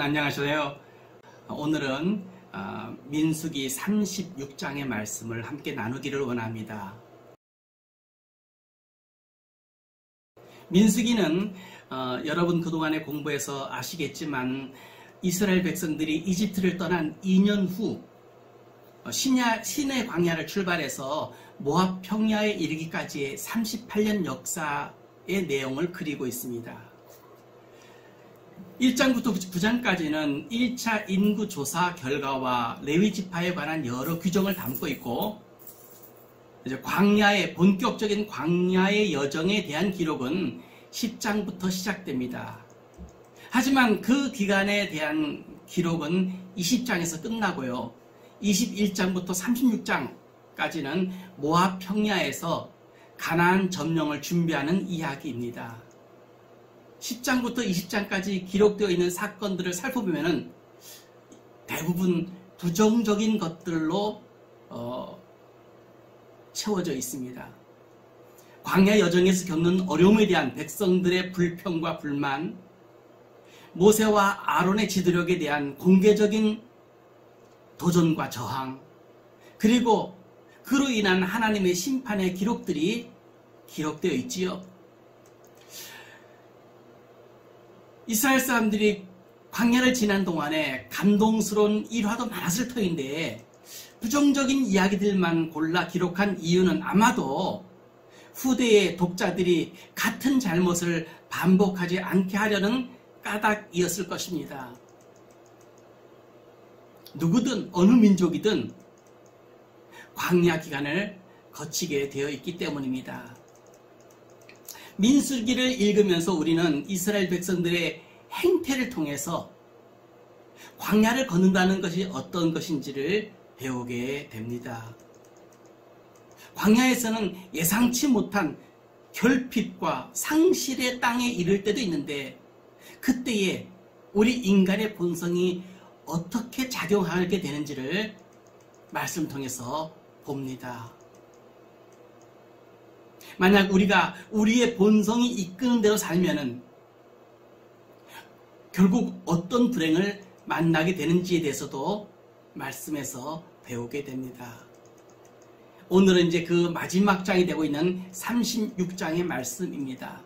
안녕하세요. 오늘은 민수기 36장의 말씀을 함께 나누기를 원합니다. 민수기는 여러분 그동안에 공부해서 아시겠지만 이스라엘 백성들이 이집트를 떠난 2년 후 시내 광야를 출발해서 모압 평야에 이르기까지의 38년 역사의 내용을 그리고 있습니다. 1장부터 9장까지는 1차 인구 조사 결과와 레위 지파에 관한 여러 규정을 담고 있고, 이제 본격적인 광야의 여정에 대한 기록은 10장부터 시작됩니다. 하지만 그 기간에 대한 기록은 20장에서 끝나고요. 21장부터 36장까지는 모압 평야에서 가나안 점령을 준비하는 이야기입니다. 10장부터 20장까지 기록되어 있는 사건들을 살펴보면 대부분 부정적인 것들로 채워져 있습니다. 광야 여정에서 겪는 어려움에 대한 백성들의 불평과 불만, 모세와 아론의 지도력에 대한 공개적인 도전과 저항, 그리고 그로 인한 하나님의 심판의 기록들이 기록되어 있지요. 이스라엘 사람들이 광야를 지난 동안에 감동스러운 일화도 많았을 터인데 부정적인 이야기들만 골라 기록한 이유는 아마도 후대의 독자들이 같은 잘못을 반복하지 않게 하려는 까닭이었을 것입니다. 누구든 어느 민족이든 광야 기간을 거치게 되어 있기 때문입니다. 민수기를 읽으면서 우리는 이스라엘 백성들의 행태를 통해서 광야를 걷는다는 것이 어떤 것인지를 배우게 됩니다. 광야에서는 예상치 못한 결핍과 상실의 땅에 이를 때도 있는데 그때에 우리 인간의 본성이 어떻게 작용하게 되는지를 말씀 통해서 봅니다. 만약 우리가 우리의 본성이 이끄는 대로 살면은 결국 어떤 불행을 만나게 되는지에 대해서도 말씀에서 배우게 됩니다. 오늘은 이제 그 마지막 장이 되고 있는 36장의 말씀입니다.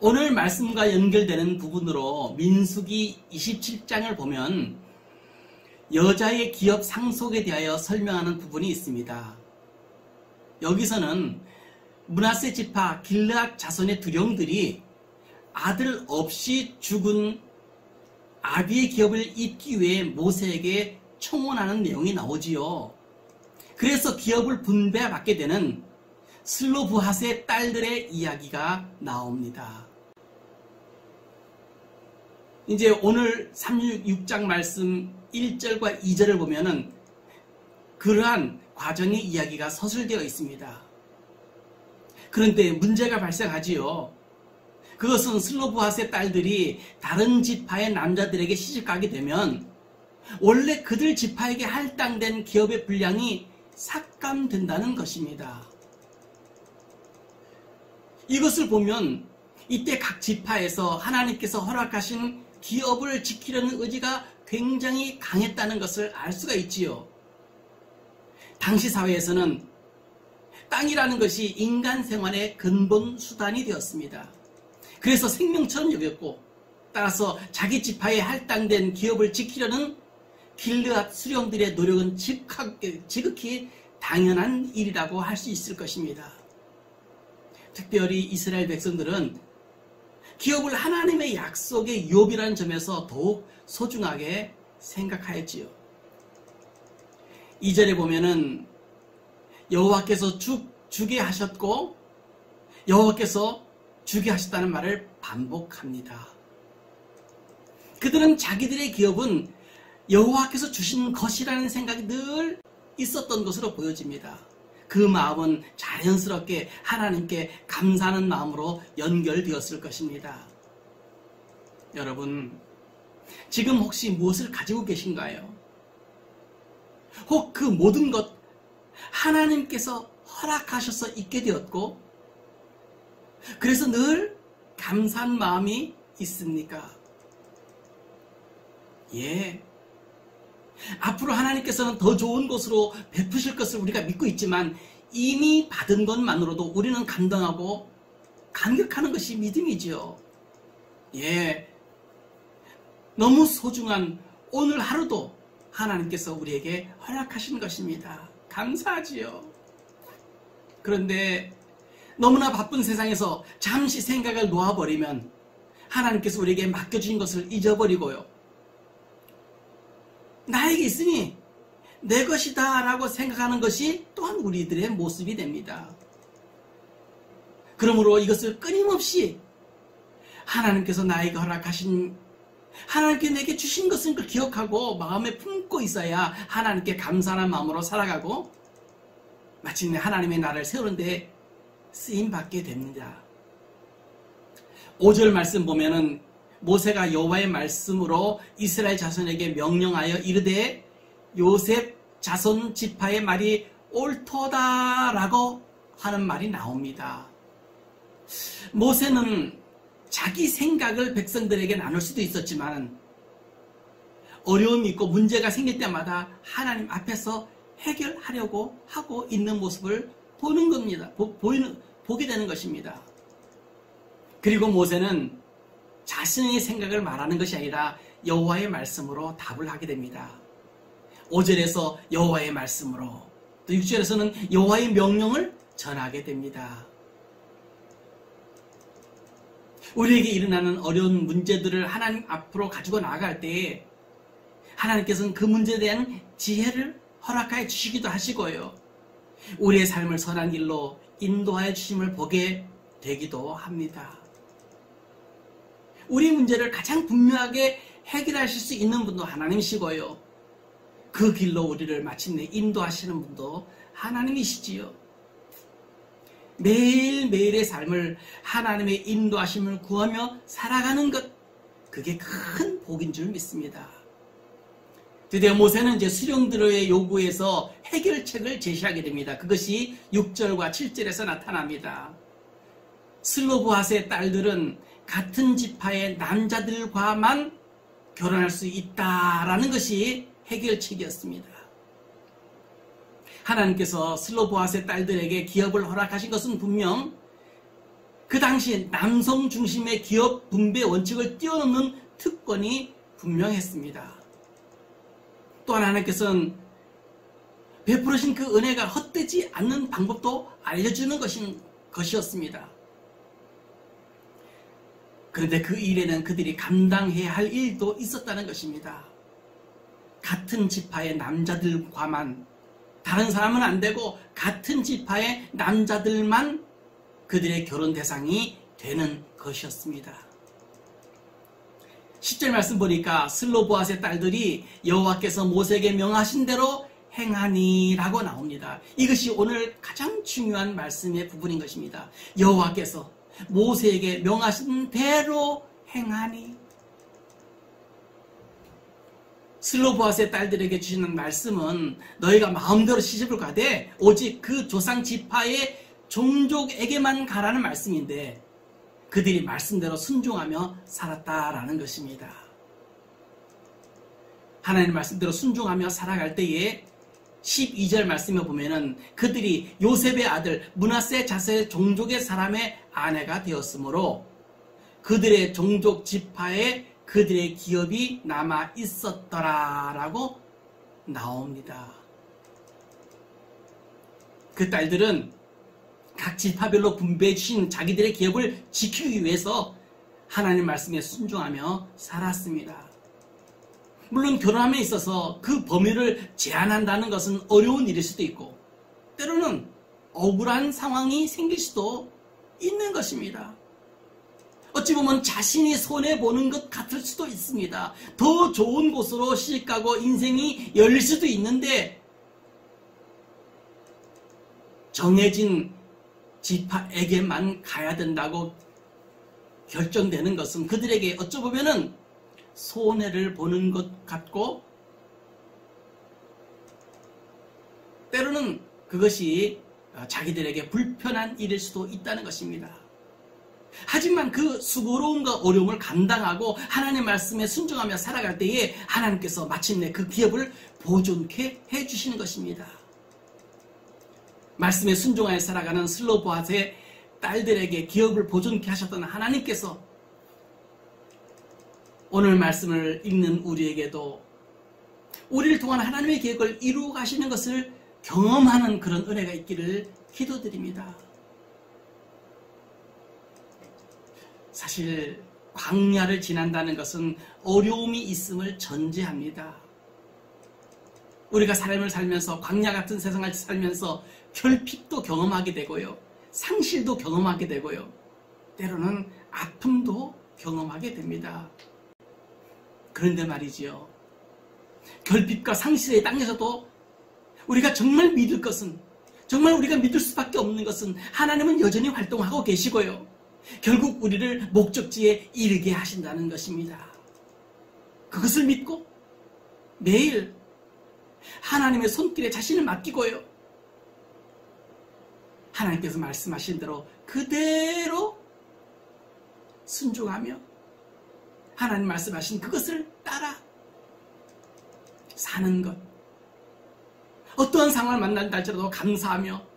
오늘 말씀과 연결되는 부분으로 민수기 27장을 보면 여자의 기업 상속에 대하여 설명하는 부분이 있습니다. 여기서는 므낫세 지파 길르앗 자손의 두령들이 아들 없이 죽은 아비의 기업을 잇기 위해 모세에게 청혼하는 내용이 나오지요. 그래서 기업을 분배받게 되는 슬로브핫의 딸들의 이야기가 나옵니다. 이제 오늘 36장 말씀 1절과 2절을 보면은 그러한 과정의 이야기가 서술되어 있습니다. 그런데 문제가 발생하지요. 그것은 슬로브핫의 딸들이 다른 지파의 남자들에게 시집가게 되면 원래 그들 지파에게 할당된 기업의 분량이 삭감된다는 것입니다. 이것을 보면 이때 각 지파에서 하나님께서 허락하신 기업을 지키려는 의지가 굉장히 강했다는 것을 알 수가 있지요. 당시 사회에서는 땅이라는 것이 인간 생활의 근본 수단이 되었습니다. 그래서 생명처럼 여겼고 따라서 자기 지파에 할당된 기업을 지키려는 길르앗 수령들의 노력은 지극히 당연한 일이라고 할 수 있을 것입니다. 특별히 이스라엘 백성들은 기업을 하나님의 약속의 유업이라는 점에서 더욱 소중하게 생각하였지요. 2절에 보면은 여호와께서 주게 하셨고 여호와께서 주게 하셨다는 말을 반복합니다. 그들은 자기들의 기업은 여호와께서 주신 것이라는 생각이 늘 있었던 것으로 보여집니다. 그 마음은 자연스럽게 하나님께 감사하는 마음으로 연결되었을 것입니다. 여러분, 지금 혹시 무엇을 가지고 계신가요? 혹 그 모든 것 하나님께서 허락하셔서 있게 되었고 그래서 늘 감사한 마음이 있습니까? 예. 앞으로 하나님께서는 더 좋은 곳으로 베푸실 것을 우리가 믿고 있지만 이미 받은 것만으로도 우리는 감당하고 감격하는 것이 믿음이지요. 예. 너무 소중한 오늘 하루도 하나님께서 우리에게 허락하신 것입니다. 감사하지요. 그런데 너무나 바쁜 세상에서 잠시 생각을 놓아버리면 하나님께서 우리에게 맡겨주신 것을 잊어버리고요. 나에게 있으니 내 것이다 라고 생각하는 것이 또한 우리들의 모습이 됩니다. 그러므로 이것을 끊임없이 하나님께서 나에게 허락하신, 하나님께 내게 주신 것을 기억하고 마음에 품고 있어야 하나님께 감사하는 마음으로 살아가고 마침내 하나님의 나라를 세우는 데 쓰임받게 됩니다. 5절 말씀 보면은 모세가 여호와의 말씀으로 이스라엘 자손에게 명령하여 이르되 요셉 자손 지파의 말이 옳도다라고 하는 말이 나옵니다. 모세는 자기 생각을 백성들에게 나눌 수도 있었지만 어려움이 있고 문제가 생길 때마다 하나님 앞에서 해결하려고 하고 있는 모습을 보는 겁니다. 보게 되는 것입니다. 그리고 모세는 자신의 생각을 말하는 것이 아니라 여호와의 말씀으로 답을 하게 됩니다. 5절에서 여호와의 말씀으로, 또 6절에서는 여호와의 명령을 전하게 됩니다. 우리에게 일어나는 어려운 문제들을 하나님 앞으로 가지고 나아갈 때에 하나님께서는 그 문제에 대한 지혜를 허락하여 주시기도 하시고요. 우리의 삶을 선한 길로 인도하여 주심을 보게 되기도 합니다. 우리 문제를 가장 분명하게 해결하실 수 있는 분도 하나님이시고요. 그 길로 우리를 마침내 인도하시는 분도 하나님이시지요. 매일매일의 삶을 하나님의 인도하심을 구하며 살아가는 것, 그게 큰 복인 줄 믿습니다. 드디어 모세는 이제 수령들의 요구에서 해결책을 제시하게 됩니다. 그것이 6절과 7절에서 나타납니다. 슬로브핫의 딸들은 같은 지파의 남자들과만 결혼할 수 있다라는 것이 해결책이었습니다. 하나님께서 슬로브핫의 딸들에게 기업을 허락하신 것은 분명 그 당시 남성 중심의 기업 분배 원칙을 뛰어넘는 특권이 분명했습니다. 또한 하나님께서는 베풀으신 그 은혜가 헛되지 않는 방법도 알려주는 것이었습니다. 그런데 그 일에는 그들이 감당해야 할 일도 있었다는 것입니다. 같은 지파의 남자들과만, 다른 사람은 안 되고 같은 지파의 남자들만 그들의 결혼 대상이 되는 것이었습니다. 10절 말씀 보니까 슬로브핫의 딸들이 여호와께서 모세에게 명하신 대로 행하니 라고 나옵니다. 이것이 오늘 가장 중요한 말씀의 부분인 것입니다. 여호와께서 모세에게 명하신 대로 행하니. 슬로브핫의 딸들에게 주시는 말씀은 너희가 마음대로 시집을 가되 오직 그 조상 지파의 종족에게만 가라는 말씀인데 그들이 말씀대로 순종하며 살았다라는 것입니다. 하나님 말씀대로 순종하며 살아갈 때에 12절 말씀에 보면은 그들이 요셉의 아들 므낫세 자손의 종족의 사람의 아내가 되었으므로 그들의 종족 지파에 그들의 기업이 남아 있었더라라고 나옵니다. 그 딸들은 각 지파별로 분배해 주신 자기들의 기업을 지키기 위해서 하나님 말씀에 순종하며 살았습니다. 물론 결혼함에 있어서 그 범위를 제한한다는 것은 어려운 일일 수도 있고 때로는 억울한 상황이 생길 수도 있는 것입니다. 어찌 보면 자신이 손해보는 것 같을 수도 있습니다. 더 좋은 곳으로 시집가고 인생이 열릴 수도 있는데 정해진 지파에게만 가야 된다고 결정되는 것은 그들에게 어쩌보면은 손해를 보는 것 같고 때로는 그것이 자기들에게 불편한 일일 수도 있다는 것입니다. 하지만 그 수고로움과 어려움을 감당하고 하나님의 말씀에 순종하며 살아갈 때에 하나님께서 마침내 그 기업을 보존케 해주시는 것입니다. 말씀에 순종하여 살아가는 슬로보아스의 딸들에게 기업을 보존케 하셨던 하나님께서 오늘 말씀을 읽는 우리에게도 우리를 통한 하나님의 계획을 이루어 가시는 것을 경험하는 그런 은혜가 있기를 기도드립니다. 사실 광야를 지난다는 것은 어려움이 있음을 전제합니다. 우리가 삶을 살면서 광야 같은 세상을 살면서 결핍도 경험하게 되고요. 상실도 경험하게 되고요. 때로는 아픔도 경험하게 됩니다. 그런데 말이지요. 결핍과 상실의 땅에서도 우리가 정말 믿을 것은, 정말 우리가 믿을 수밖에 없는 것은 하나님은 여전히 활동하고 계시고요. 결국 우리를 목적지에 이르게 하신다는 것입니다. 그것을 믿고 매일 하나님의 손길에 자신을 맡기고요. 하나님께서 말씀하신 대로 그대로 순종하며 하나님 말씀하신 그것을 따라 사는 것. 어떠한 상황을 만난다 할지라도 감사하며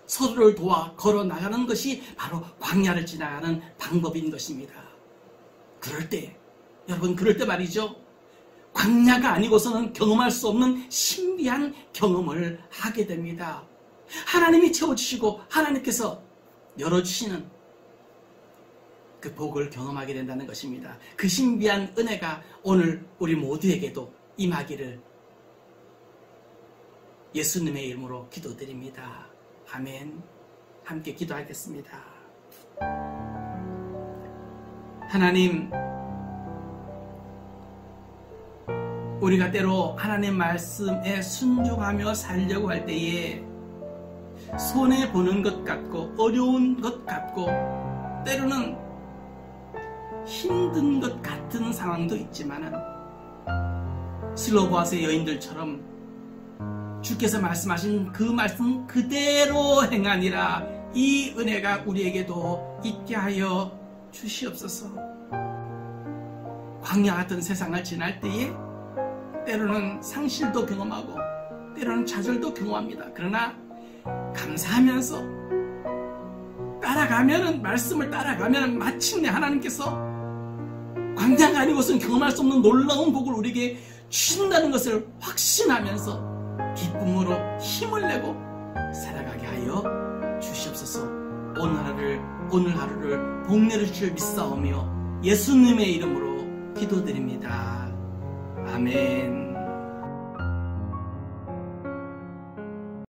서로를 도와 걸어 나가는 것이 바로 광야를 지나가는 방법인 것입니다. 그럴 때, 여러분 그럴 때 말이죠. 광야가 아니고서는 경험할 수 없는 신비한 경험을 하게 됩니다. 하나님이 채워주시고 하나님께서 열어주시는 그 복을 경험하게 된다는 것입니다. 그 신비한 은혜가 오늘 우리 모두에게도 임하기를 예수님의 이름으로 기도드립니다. 아멘. 함께 기도하겠습니다. 하나님, 우리가 때로 하나님 말씀에 순종하며 살려고 할 때에 손해보는 것 같고 어려운 것 같고 때로는 힘든 것 같은 상황도 있지만은 슬로보아스의 여인들처럼 주께서 말씀하신 그 말씀 그대로 행하니라 이 은혜가 우리에게도 있게 하여 주시옵소서. 광야 같은 세상을 지날 때에 때로는 상실도 경험하고 때로는 좌절도 경험합니다. 그러나 감사하면서 따라가면은 말씀을 따라가면은 마침내 하나님께서 광야가 아니고서는 경험할 수 없는 놀라운 복을 우리에게 주신다는 것을 확신하면서 기쁨으로 힘을 내고 살아가게 하여 주시옵소서. 오늘 하루를 복내려 주실 믿사오며 예수님의 이름으로 기도드립니다. 아멘.